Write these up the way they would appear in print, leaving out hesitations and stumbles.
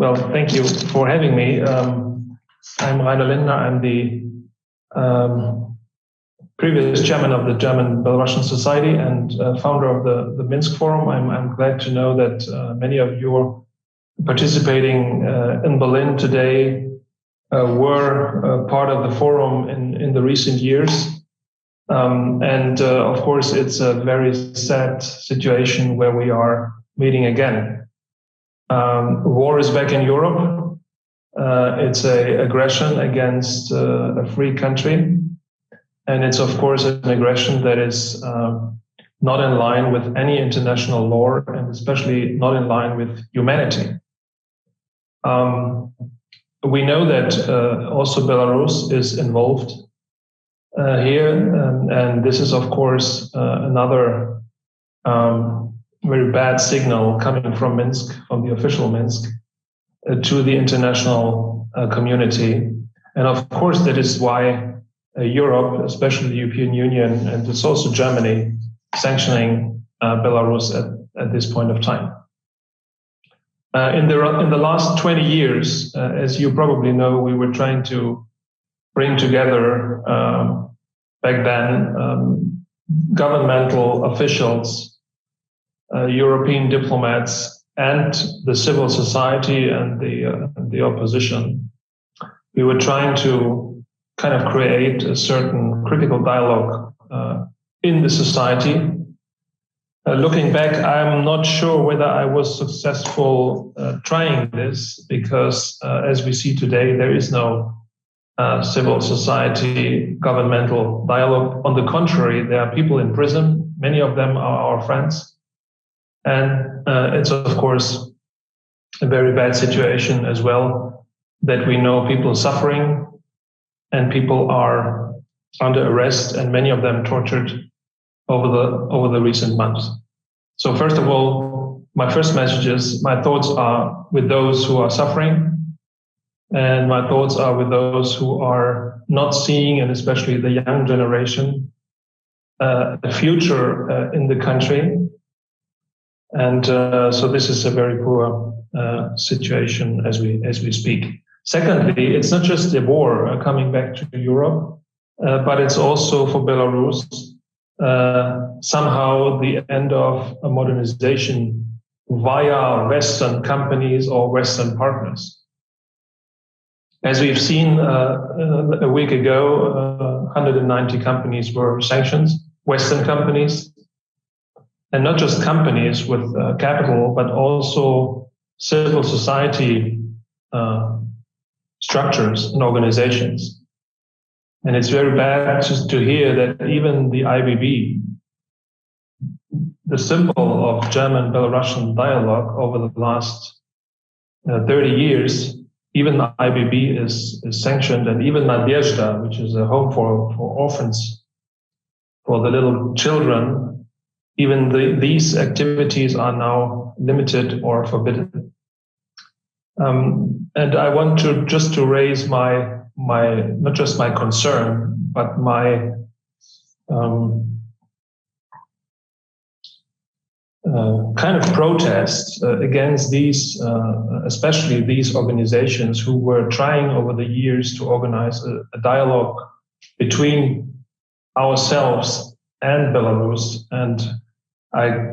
Well, thank you for having me. I'm Lindner. I'm the previous chairman of the German Belarusian Society and founder of the Minsk Forum. I'm glad to know that many of you are participating in Berlin today were part of the forum in the recent years. Of course, it's a very sad situation where we are meeting again. War is back in Europe. It's an aggression against a free country. And it's, of course, an aggression that is not in line with any international law and especially not in line with humanity. We know that also Belarus is involved here. And this is, of course, another very bad signal coming from Minsk, from the official Minsk, to the international community. And of course, that is why Europe, especially the European Union, and it's also Germany, sanctioning Belarus at this point of time. In the last 20 years, as you probably know, we were trying to bring together back then governmental officials, European diplomats, and the civil society and the opposition. We were trying to kind of create a certain critical dialogue in the society. Looking back, I'm not sure whether I was successful trying this because, as we see today, there is no civil society governmental dialogue. On the contrary, there are people in prison. Many of them are our friends. And it's, of course, a very bad situation as well that we know people suffering and people are under arrest and many of them tortured over the recent months. So first of all, my first message is my thoughts are with those who are suffering and my thoughts are with those who are not seeing, and especially the young generation, a future in the country. And so this is a very poor situation as we speak. Secondly, it's not just the war coming back to Europe, but it's also for Belarus somehow the end of a modernization via Western companies or Western partners. As we've seen a week ago, 190 companies were sanctioned, Western companies, and not just companies with capital, but also civil society structures and organizations. And it's very bad just to hear that even the IBB, the symbol of German-Belarusian dialogue over the last 30 years, even the IBB is sanctioned, and even Nadezhda, which is a home for orphans, for the little children, even these activities are now limited or forbidden. And I want to raise my not just my concern, but my kind of protest against these, especially these organizations who were trying over the years to organize a dialogue between ourselves and Belarus. And I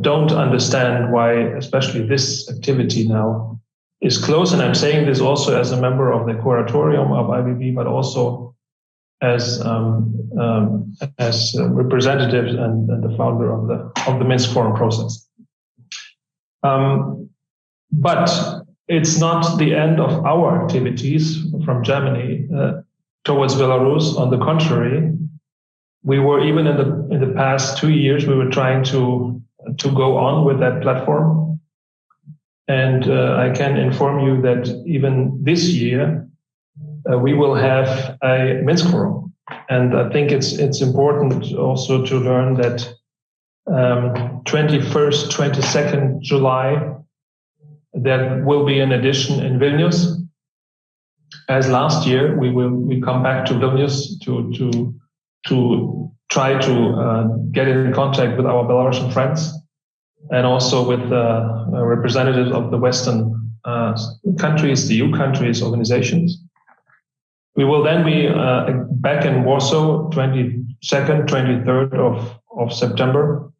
don't understand why, especially this activity now, is close, and I'm saying this also as a member of the curatorium of IBB, but also as representative and the founder of the Minsk Forum process. But it's not the end of our activities from Germany towards Belarus. On the contrary, we were even in the past 2 years we were trying to go on with that platform. And I can inform you that even this year, we will have a Minsk Forum. And I think it's important also to learn that 21st, 22nd July, there will be an edition in Vilnius. As last year, we come back to Vilnius to try to get in contact with our Belarusian friends and also with representatives of the Western countries, the EU countries, organizations. We will then be back in Warsaw, 22nd, 23rd of September,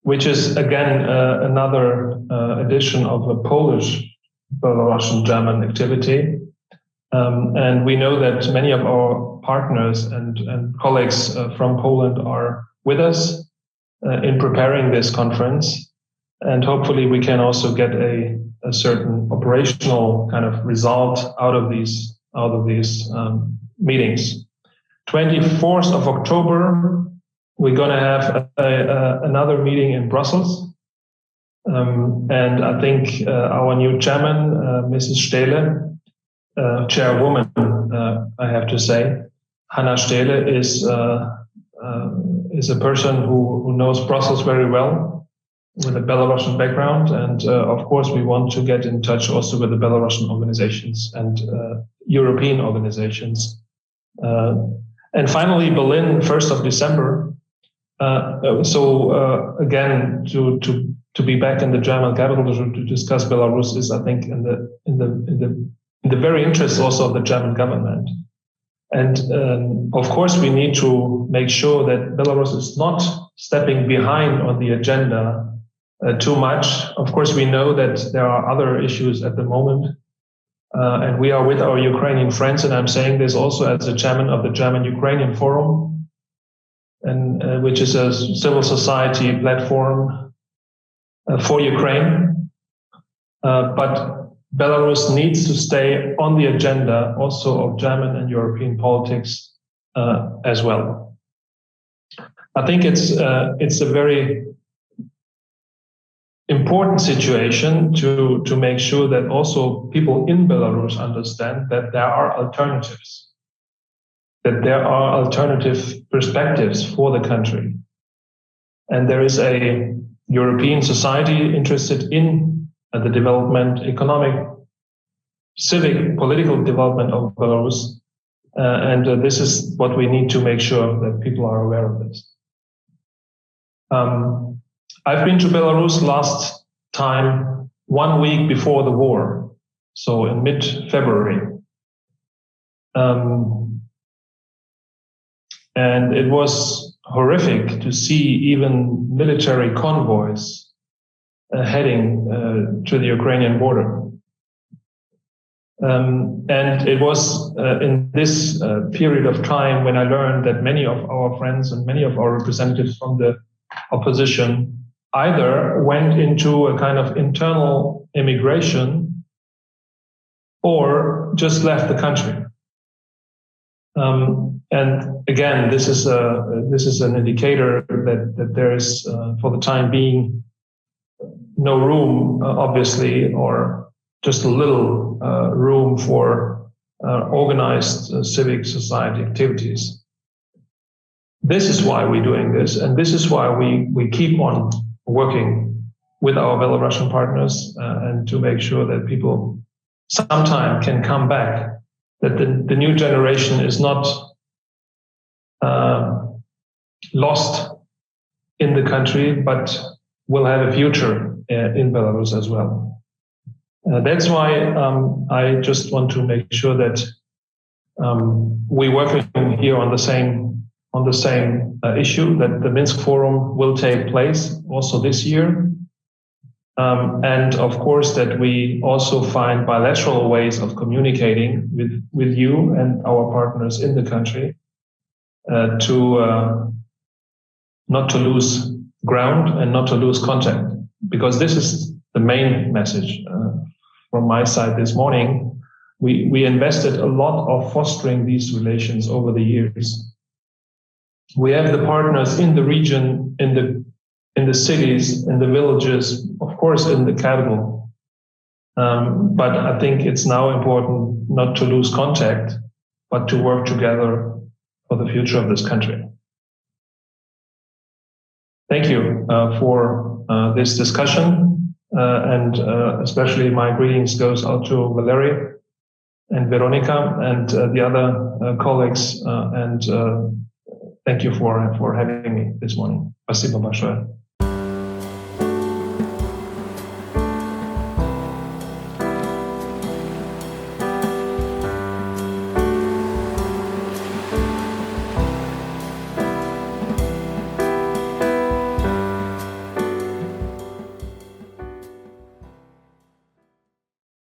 which is again another edition of a Polish Belarusian German activity. And we know that many of our partners and colleagues from Poland are with us in preparing this conference. And hopefully we can also get a certain operational kind of result out of these meetings. 24th of October, we're going to have another meeting in Brussels. And I think our new chairman, Mrs. Stehle, chairwoman, I have to say, Hanna Stehle is a person who knows Brussels very well, with a Belarusian background. And of course, we want to get in touch also with the Belarusian organizations and European organizations. And finally, Berlin, 1st of December. Again, to be back in the German capital to discuss Belarus is, I think, in the very interest also of the German government. And of course, we need to make sure that Belarus is not stepping behind on the agenda too much. Of course, we know that there are other issues at the moment, and we are with our Ukrainian friends. And I'm saying this also as the chairman of the German-Ukrainian Forum, and which is a civil society platform for Ukraine. But Belarus needs to stay on the agenda also of German and European politics as well. I think it's a very important situation to make sure that also people in Belarus understand that there are alternatives, that there are alternative perspectives for the country. And there is a European society interested in the development, economic, civic, political development of Belarus. And this is what we need to make sure that people are aware of this. I've been to Belarus last time 1 week before the war, so in mid-February. And it was horrific to see even military convoys heading to the Ukrainian border. And it was in this period of time when I learned that many of our friends and many of our representatives from the opposition either went into a kind of internal immigration or just left the country. And again, this is an indicator that there is, for the time being, no room, obviously, or just a little room for organized civic society activities. This is why we're doing this, and this is why we keep on working with our Belarusian partners and to make sure that people sometime can come back, that the new generation is not lost in the country, but will have a future in Belarus as well. That's why I just want to make sure that we're working here on the same issue, that the Minsk Forum will take place also this year. And of course that we also find bilateral ways of communicating with you and our partners in the country to not to lose ground and not to lose contact, because this is the main message from my side this morning. We invested a lot of fostering these relations over the years. We have the partners in the region, in the cities, in the villages, of course, in the capital. But I think it's now important not to lose contact, but to work together for the future of this country. Thank you for this discussion, and especially my greetings goes out to Valerie and Veronica and the other colleagues, and thank you for having me this morning. Спасибо большое.